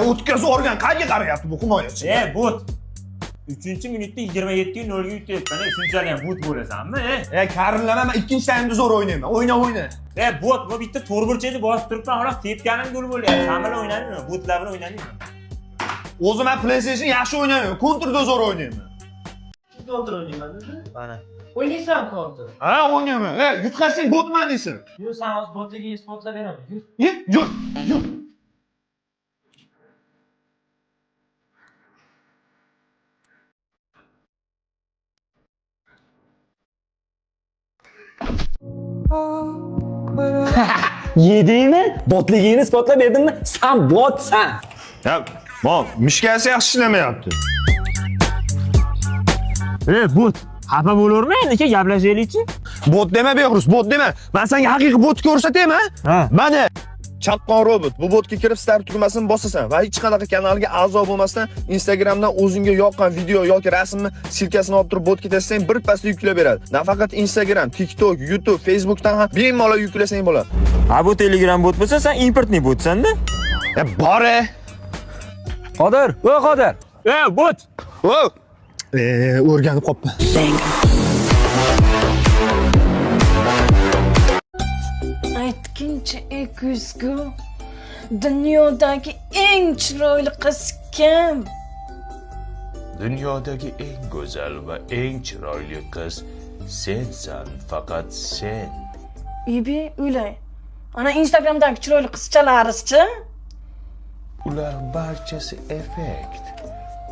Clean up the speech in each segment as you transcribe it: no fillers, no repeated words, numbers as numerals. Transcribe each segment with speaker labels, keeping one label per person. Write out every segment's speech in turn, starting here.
Speaker 1: O'tkazib olgan qayerga qarayapti bu himoyachi?
Speaker 2: Bot. 3-minutda 27:0 ga yutayapman. Shunchalik ham bot bo'lasanmi?
Speaker 1: Karimlama, men ikkinchi taymda zo'r o'ynayman. O'yna.
Speaker 2: Bot, bu bitta to'rtburchakni bosib turibman, xolos tepganim gol bo'lyapti. Sen bilan o'ynadingmi? Botlar bilan o'ynadingmi?
Speaker 1: O'zim ham PlayStation yaxshi o'ynayman. Kontrda zo'r o'ynayman.
Speaker 3: Kontra o'ynayman dedi.
Speaker 1: Mana.
Speaker 3: O'ynaysan kontra.
Speaker 1: Ha, o'ynayman. Yutqazsang botman deysan.
Speaker 3: Yo'q, sen hozir botligini isbotlab beraman.
Speaker 1: Yur.
Speaker 4: Yedingmi? Botligingni isbotlab berdimmi? Sen botsan.
Speaker 1: Mishkasi yaxshi ishlamayapti.
Speaker 2: Bot. Xafa bo'laverma endi, gaplashaylik-chi.
Speaker 1: Bot dema Behruz, bot dema. Men senga haqiqiy botni ko'rsataymi? Mana chaqqon robot. Bu botga kirib start tugmasini bosasan va hech qanaqa kanalga a'zo bo'lmasdan Instagramdan o'zingga yoqqan video yoki rasmni silkasini olib turib botga taslasang bir pasda yuklab beradi. Nafaqat Instagram, TikTok, YouTube, Facebookdan ham bemalol yuklasang bo'ladi.
Speaker 2: Bu Telegram bot bo'lsa, sen importni botsan-da.
Speaker 1: Bore.
Speaker 4: Qodir, Qodir.
Speaker 2: Bot.
Speaker 1: O'rganib qopman.
Speaker 5: Aytguncha Ekuzgu dunyodagi eng chiroyli qiz kim?
Speaker 6: Dunyodagi eng go'zal va eng chiroyli qiz sensan, faqat sen.
Speaker 5: Ibi, o'ylay. Ana Instagramdagi chiroyli qizchalar-chi?
Speaker 6: Ular barchasi effekt.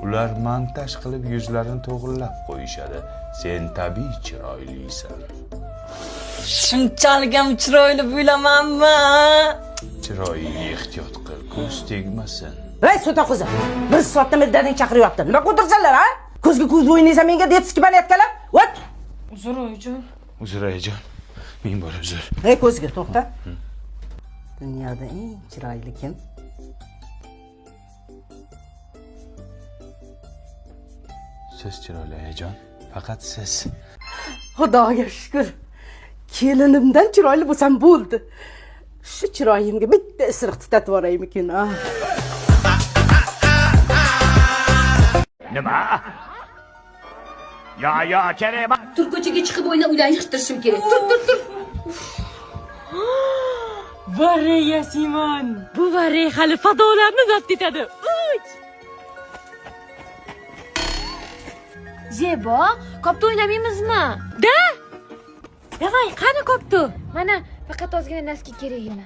Speaker 6: Ular montaj qilib yuzlarini to'g'rilab qo'yishadi. Sen tabiiy chiroylisan.
Speaker 5: Shunchalik ham chiroyli bo'lamanmi?
Speaker 6: Chiroyiga ehtiyot qil, ko'z tegmasin.
Speaker 7: Ey sota qizi, bir soatdan beri dadang chaqiryapti. Nima qo'tirsanlar, ha? Ko'zga ko'z o'ynaysan, menga detski balayotganlar. Vat!
Speaker 5: Uzr oyijon.
Speaker 6: Uzr ayajon. Men bor uzr.
Speaker 7: Ey ko'zga to'xta. Dunyoda eng chiroyli kim?
Speaker 6: Siz chiroyli ayajon, faqat siz.
Speaker 7: Xudoga shukr. Kelinimdan chiroyli bo'lsam bo'ldi. Shu chiroyimga bitta isiriq tutatib yuboraymikin, ha.
Speaker 2: Nima? Ya, kerak.
Speaker 8: Tur ko'chaga chiqib o'ynab uydan yig'ishtirishim kerak. Tur.
Speaker 5: Vare Yasiman. Bu Vare hali fadolarni zabt etadi.
Speaker 8: Zebo, kopta o'ynamaymizmi?
Speaker 5: Da?
Speaker 8: Davay, qani kopta? Mana faqat ozgina naski kerak edi.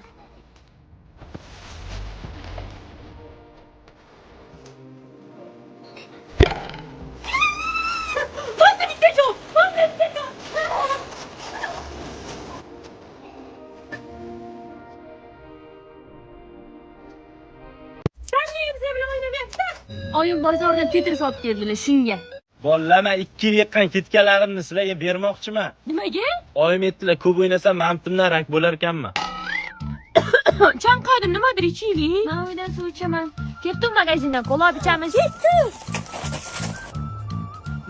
Speaker 8: Oyim bozordan Tetris olib keldilar shunga.
Speaker 3: Bollama 2 yil yiqqan ketganlarimni sizlarga bermoqchiman.
Speaker 5: Nimaga?
Speaker 3: Oyim aytdilar, ko'p o'ynasam mantimdan rak bo'lar ekanman.
Speaker 5: Chanqadim, nimadir ichaylik.
Speaker 8: Men uydan suv ichaman. Ketdim magazindan kola olib ichamiz.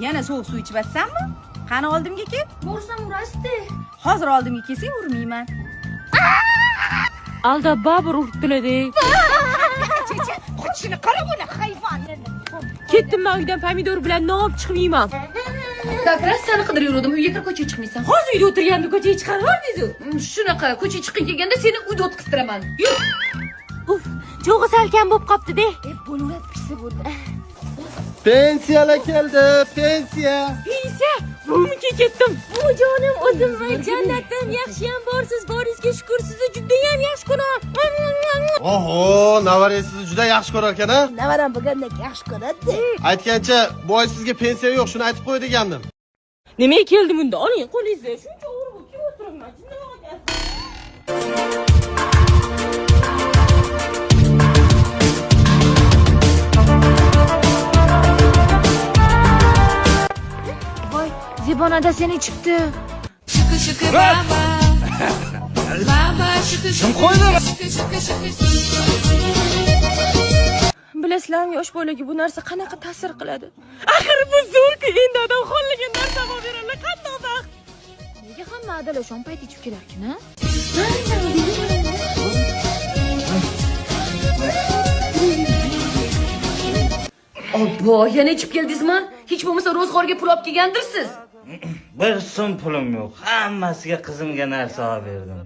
Speaker 9: Yana sovuq suv ichmassanmi? Qani oldimga kel.
Speaker 8: Borsam urasdi.
Speaker 9: Hozir oldimga kelsang urmayman.
Speaker 5: Alda babur uribdilar-de.
Speaker 9: Qochishini qara bo'la hayvon.
Speaker 5: Ketdim men uydan pomidor bilan non olib chiqmayman.
Speaker 8: Kakras seni qidirib yurdim, uyga kirib ko'chaga chiqmaysan.
Speaker 5: Hozir uyda o'tirganda ko'chaga chiqarib yubordingiz-ku.
Speaker 8: Shunaqa, ko'chaga chiqib kelganda seni uyda o'tkaztiraman. Yur.
Speaker 5: Uf, cho'g'i salkam bo'lib qopti-de.
Speaker 8: Bo'laveradi, pisi bo'ldi.
Speaker 3: Pensiyalar keldi, pensiya.
Speaker 5: Pensiya, buvimga ketdim. Bujonim, o'zim va jannatim yaxshiyam borsiz, boringizga shukr, sizni juda ham yaxshi ko'raman.
Speaker 10: Oho, navarangizni juda yaxshi ko'rar ekan-a?
Speaker 7: Navaram bo'lgandek yaxshi ko'radi.
Speaker 10: Aytgancha, bu oy sizga pensiya yo'q, shuni aytib qo'y degandim.
Speaker 5: Nimaga keldim unda? Oling qo'lingizga. Shuncha o'rib kim o'tiribman?
Speaker 8: Voy, Zebonada seni chiqdi.
Speaker 5: Shukr baba. Baba shukr.
Speaker 1: Kim qo'ydi?
Speaker 5: Bilasizlarmi, yosh bolaga bu narsa qanaqa ta'sir qiladi? Axir bu zo'r-ku, endi odam xohlagan narsa olib beradi. Qanday baxt.
Speaker 8: Nega hamma adala shom payti ichib kelarkan, ha?
Speaker 5: Obbo, yana ichib keldingizmi? Hech bo'lmasa ro'zg'orga pul olib kelgandirsiz.
Speaker 3: Bir so'm pulim yo'q. Hammasiga qizimga narsa olib berdim.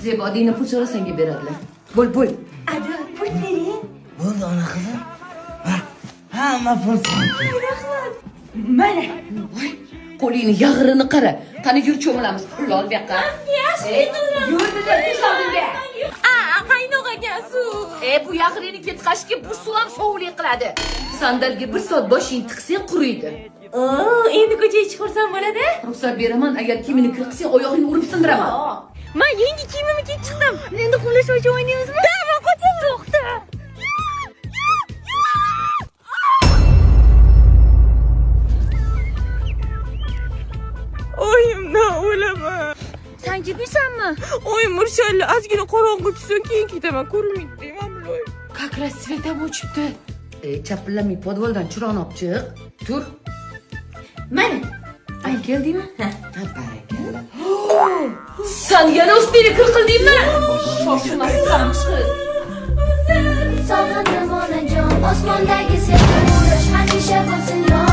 Speaker 5: Zebodiyni pul so'rasanga beradilar. Bo'l.
Speaker 8: Ada, pul bering.
Speaker 3: Bo'ldi ona qizim. Hamma pul
Speaker 5: Mana. Voy, qo'lingni yag'rini qara. Qani yur cho'milamiz. Pul ol bu yoqqa.
Speaker 8: Yaxshi,
Speaker 5: Yur dedim, peshonimga.
Speaker 8: qaynoqaga suv.
Speaker 5: Bu yag'rini ketqashga bu suv ham sovlik qiladi. Sandalga 1 soat boshing tiqsang quriydi.
Speaker 8: Endi ko'chaga chiqarsam bo'ladi?
Speaker 5: Ruxsat beraman, agar kiyimini qilsang oyog'ingni urib sindiraman.
Speaker 8: Men yangi kiyimimni kiyib chiqdim. Endi quvlashuvchi o'ynaymizmi? Tamam, qo'ying. To'xta. Oyimdan o'laman. Sen gibisanmi? Oyim murshalla ozgina qorong'u tushsin, keyin ketaman. Ko'rinmaydi deyman biloy.
Speaker 5: Как раз svetam o'chibdi. Chapillamay podvoldan chiroqni olib chiq. Tur. Mana. Ay, keldingmi? Ha, barakalla. Sen yana ustini qilqildingmi? Shoshmasdan chiq.
Speaker 8: Sog'indim onajon, osmondagi sevgi urush hamisha bo'lsin yon.